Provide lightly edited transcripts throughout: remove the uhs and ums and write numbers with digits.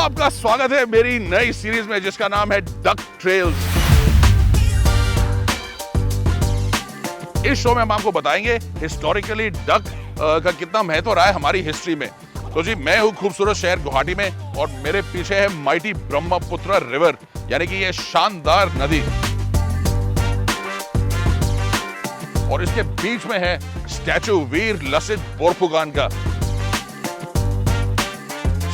आपका स्वागत है मेरी नई सीरीज में जिसका नाम है डक ट्रेल्स। इस शो में हम आपको बताएंगे हिस्टोरिकली डक का कितना महत्व रहा है हमारी हिस्ट्री में। तो जी, मैं हूं खूबसूरत शहर गुवाहाटी में और मेरे पीछे है माइटी ब्रह्मपुत्र रिवर, यानी कि ये शानदार नदी, और इसके बीच में है स्टैचू वीर लसित बोरफुकान का।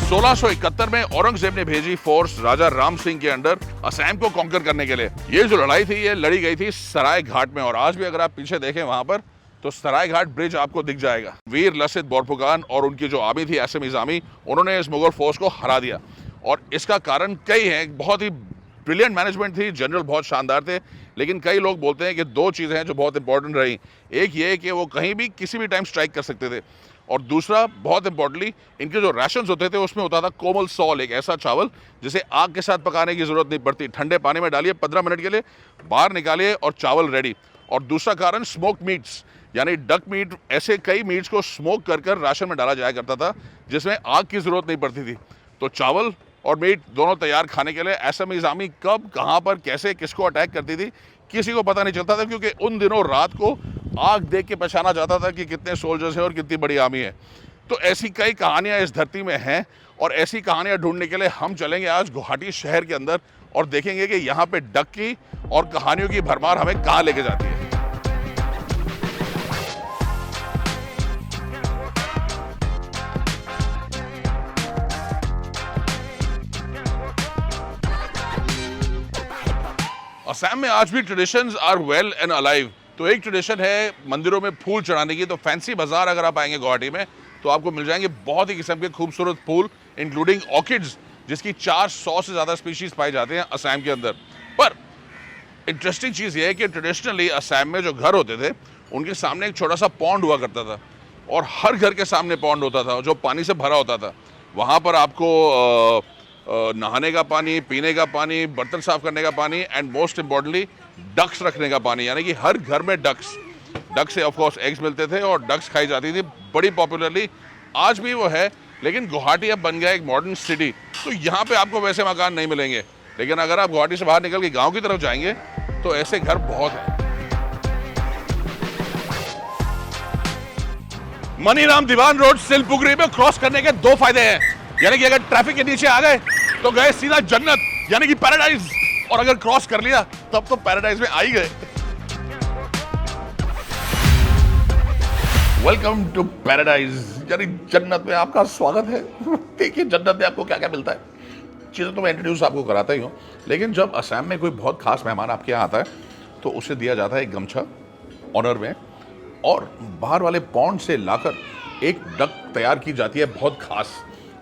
1671 में औरंगजेब ने भेजी फोर्स राजा राम सिंह के अंडर असम को कॉन्कर करने के लिए। ये जो लड़ाई थी ये लड़ी गई थी सराय घाट में, और आज भी अगर आप पीछे देखें वहां पर तो सराय घाट ब्रिज आपको दिख जाएगा। वीर लसित बोरफुकान और उनकी जो आर्मी थी असमीज आर्मी, उन्होंने इस मुगल फोर्स को हरा दिया, और इसका कारण कई हैं। बहुत ही ब्रिलियंट मैनेजमेंट थी, जनरल बहुत शानदार थे, लेकिन कई लोग बोलते हैं कि दो चीज़ें हैं जो बहुत इंपॉर्टेंट रही। एक ये कि वो कहीं भी किसी भी टाइम स्ट्राइक कर सकते थे, और दूसरा बहुत इंपॉर्टेंटली इनके जो राशंस होते थे उसमें होता था कोमल सॉल, एक ऐसा चावल जिसे आग के साथ पकाने की जरूरत नहीं पड़ती। ठंडे पानी में डालिए 15 मिनट के लिए, बाहर निकालिए और चावल रेडी। और दूसरा कारण स्मोक मीट्स, यानी डक मीट, ऐसे कई मीट्स को स्मोक कर कर राशन में डाला जाया करता था जिसमें आग की जरूरत नहीं पड़ती थी। तो चावल और मीट दोनों तैयार खाने के लिए असमीज आर्मी कब, कहाँ पर, कैसे, किसको अटैक करती थी किसी को पता नहीं चलता था, क्योंकि उन दिनों रात को आग देख के पहचाना जाता था कि कितने सोल्जर्स हैं और कितनी बड़ी आर्मी है। तो ऐसी कई कहानियां इस धरती में हैं, और ऐसी कहानियां ढूंढने के लिए हम चलेंगे आज गुवाहाटी शहर के अंदर और देखेंगे कि यहाँ पे डक की और कहानियों की भरमार हमें कहाँ लेके जाती है। असम में आज भी traditions are well and alive. तो एक ट्रेडिशन है मंदिरों में फूल चढ़ाने की। तो फैंसी बाजार अगर आप आएंगे गुवाहाटी में तो आपको मिल जाएंगे बहुत ही किस्म के खूबसूरत फूल, इंक्लूडिंग ऑर्किड्स, जिसकी 400 से ज़्यादा स्पीशीज पाए जाते हैं असम के अंदर। पर इंटरेस्टिंग चीज़ ये है कि ट्रेडिशनली असम में जो घर होते थे उनके सामने एक छोटा सा पॉन्ड हुआ करता था, और हर घर के सामने पॉन्ड होता था जो पानी से भरा होता था। वहाँ पर आपको नहाने का पानी, पीने का पानी, बर्तन साफ करने का पानी, एंड मोस्ट इम्पॉर्टेंटली डक्स रखने का पानी, यानी कि हर घर में डक्स से ऑफ कोर्स एग्स मिलते थे और डक्स खाई जाती थी बड़ी पॉपुलरली। आज भी वो है, लेकिन गुवाहाटी अब बन गया एक मॉडर्न सिटी, तो यहाँ पे आपको वैसे मकान नहीं मिलेंगे। लेकिन अगर आप गुवाहाटी से बाहर निकल के गाँव की तरफ जाएंगे तो ऐसे घर बहुत हैं। मनीराम दीवान रोड सिलपुगरी में क्रॉस करने के दो फायदे हैं, यानी कि अगर ट्रैफिक के नीचे आ गए तो गए सीधा जन्नत, यानी कि पैराडाइज, और अगर क्रॉस कर लिया तब तो पैराडाइज में आ ही गए। वेलकम टू पैराडाइज, यानी जन्नत में आपका स्वागत है। देखिए जन्नत में आपको क्या क्या मिलता है, चीज़ें तो मैं इंट्रोड्यूस आपको कराता ही हूँ, लेकिन जब असम में कोई बहुत खास मेहमान आपके यहाँ आता है तो उसे दिया जाता है एक गमछा ऑनर में, और बाहर वाले पॉन्ड से लाकर एक डक तैयार की जाती है बहुत खास।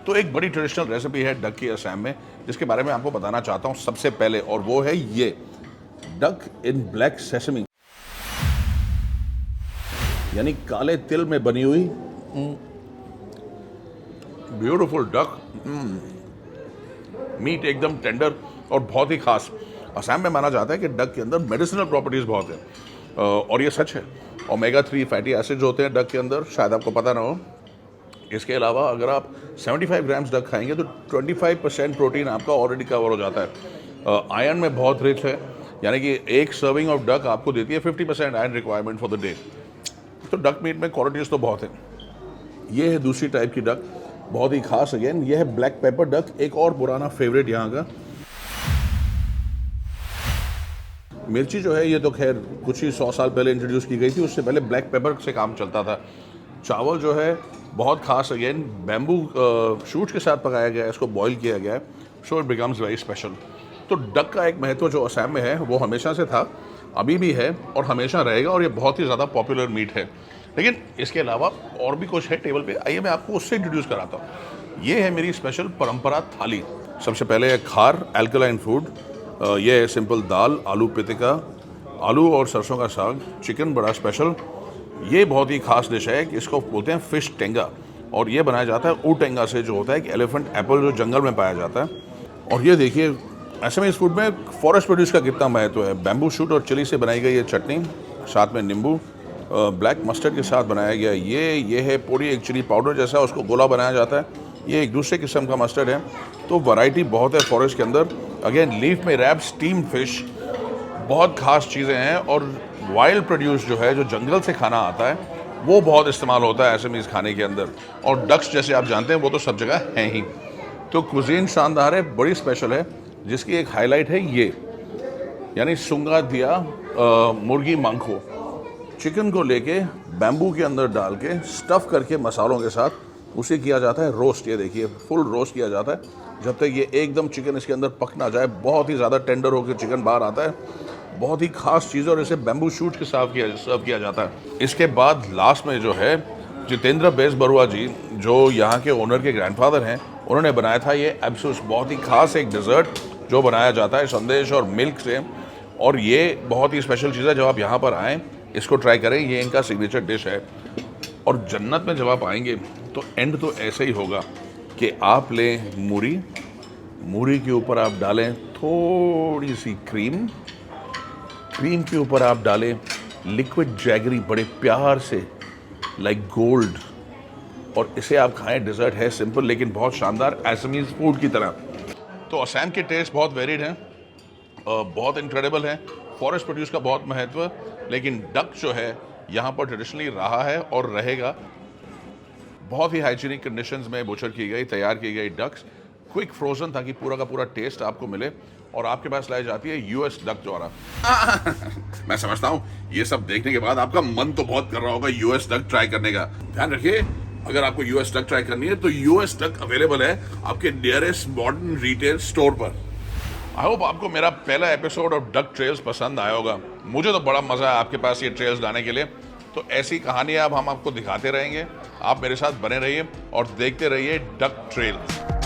तो एक बड़ी ट्रेडिशनल रेसिपी है डक की असम में, जिसके बारे में आपको बताना चाहता हूँ सबसे पहले, और वो है ये डक इन ब्लैक सेसमी, यानी काले तिल में बनी हुई ब्यूटीफुल डक। मीट एकदम टेंडर और बहुत ही खास। असम में माना जाता है कि डक के अंदर मेडिसिनल प्रॉपर्टीज बहुत है, और ये सच है। ओमेगा 3 फैटी एसिड्स होते हैं डक के अंदर, शायद आपको पता ना हो। इसके अलावा अगर आप 75 ग्राम्स डक खाएंगे तो 25% प्रोटीन आपका ऑलरेडी कवर हो जाता है। आयरन में बहुत रिच है, यानी कि एक सर्विंग ऑफ डक आपको देती है 50% iron requirement for the day. तो डक मीट में क्वालिटीज़ तो बहुत है। ये है दूसरी टाइप की डक, बहुत ही खास अगेन, ये है ब्लैक पेपर डक, एक और पुराना फेवरेट यहाँ का। मिर्ची जो है ये तो खैर कुछ ही 100 साल पहले इंट्रोड्यूस की गई थी, उससे पहले ब्लैक पेपर से काम चलता था। चावल जो है बहुत खास अगेन बैम्बू शूट के साथ पकाया गया है, इसको बॉईल किया गया है, so it becomes very special. तो डक का एक महत्व जो असम में है वो हमेशा से था, अभी भी है और हमेशा रहेगा, और ये बहुत ही ज़्यादा पॉपुलर मीट है। लेकिन इसके अलावा और भी कुछ है टेबल पे, आइए मैं आपको उससे इंट्रोड्यूस कराता हूँ। ये है मेरी स्पेशल परंपरा थाली। सबसे पहले है खार एल्कलाइन फूड, ये है सिंपल दाल, आलू पितिका, आलू और सरसों का साग, चिकन बड़ा स्पेशल। ये बहुत ही खास डिश है, इसको बोलते हैं फिश टेंगा, और ये बनाया जाता है ऊँट टेंगा से, जो होता है कि एलिफेंट एप्पल जो जंगल में पाया जाता है। और ये देखिए ऐसे में इस फूड में फॉरेस्ट प्रोड्यूस का कितना महत्व है। बैम्बू शूट और चिली से बनाई गई ये चटनी, साथ में नींबू, ब्लैक मस्टर्ड के साथ बनाया गया ये है पोड़ी, एक चिली पाउडर जैसा उसको गोला बनाया जाता है। ये एक दूसरे किस्म का मस्टर्ड है। तो वैरायटी बहुत है फॉरेस्ट के अंदर। अगेन लीफ में रैप स्टीम फिश, बहुत खास चीज़ें हैं। और वाइल्ड प्रोड्यूस जो है, जो जंगल से खाना आता है, वो बहुत इस्तेमाल होता है एसएमईज़ खाने के अंदर। और डक्स जैसे आप जानते हैं वो तो सब जगह हैं ही। तो कुजीन शानदार है, बड़ी स्पेशल है, जिसकी एक हाईलाइट है ये, यानी सुंगा दिया मुर्गी मांखो। चिकन को लेके बैम्बू के अंदर डाल के स्टफ़ करके मसालों के साथ उसे किया जाता है रोस्ट। ये देखिए फुल रोस्ट किया जाता है जब तक ये एकदम चिकन इसके अंदर पक ना जाए। बहुत ही ज़्यादा टेंडर होकर चिकन बाहर आता है। बहुत ही खास चीज़ है और इसे बैम्बू शूट के साथ सर्व किया जाता है। इसके बाद लास्ट में जो है जितेंद्र बेस बरुआ जी, जो यहाँ के ओनर के ग्रैंडफादर हैं, उन्होंने बनाया था ये एब्सूस, बहुत ही खास एक डिज़र्ट जो बनाया जाता है संदेश और मिल्क से। और ये बहुत ही स्पेशल चीज़ है, जब आप यहाँ पर आएँ इसको ट्राई करें, ये इनका सिग्नेचर डिश है। और जन्नत में जब आप आएंगे तो एंड तो ऐसे ही होगा कि आप लें मूरी, मूरी के ऊपर आप डालें थोड़ी सी क्रीम, क्रीम के ऊपर आप डालें लिक्विड जैगरी बड़े प्यार से, लाइक गोल्ड, और इसे आप खाएं। डिज़र्ट है सिंपल लेकिन बहुत शानदार, असमीज़ फूड की तरह। तो असम के टेस्ट बहुत वेरिड हैं, बहुत इनक्रेडिबल हैं। फॉरेस्ट प्रोड्यूस का बहुत महत्व, लेकिन डक जो है यहाँ पर ट्रेडिशनली रहा है और रहेगा। बहुत ही हाइजीनिक कंडीशंस में बुचर की गई, तैयार की गई डक्स, क्विक फ्रोजन, ताकि पूरा का पूरा टेस्ट आपको मिले। और आपके पास लाई जाती है यूएस डक द्वारा। मैं समझता हूँ ये सब देखने के बाद आपका मन तो बहुत कर रहा होगा यूएस डक ट्राई करने का। ध्यान रखिए, अगर आपको यूएस डक ट्राई करनी है तो यूएस डक अवेलेबल है आपके नियरेस्ट मॉडर्न रिटेल स्टोर पर। आई होप आपको मेरा पहला एपिसोड ऑफ डक ट्रेल्स पसंद आया होगा। मुझे तो बड़ा मज़ा है आपके पास ये ट्रेल्स लाने के लिए। तो ऐसी कहानियाँ अब हम आपको दिखाते रहेंगे। आप मेरे साथ बने रहिए और देखते रहिए डक ट्रेल्स।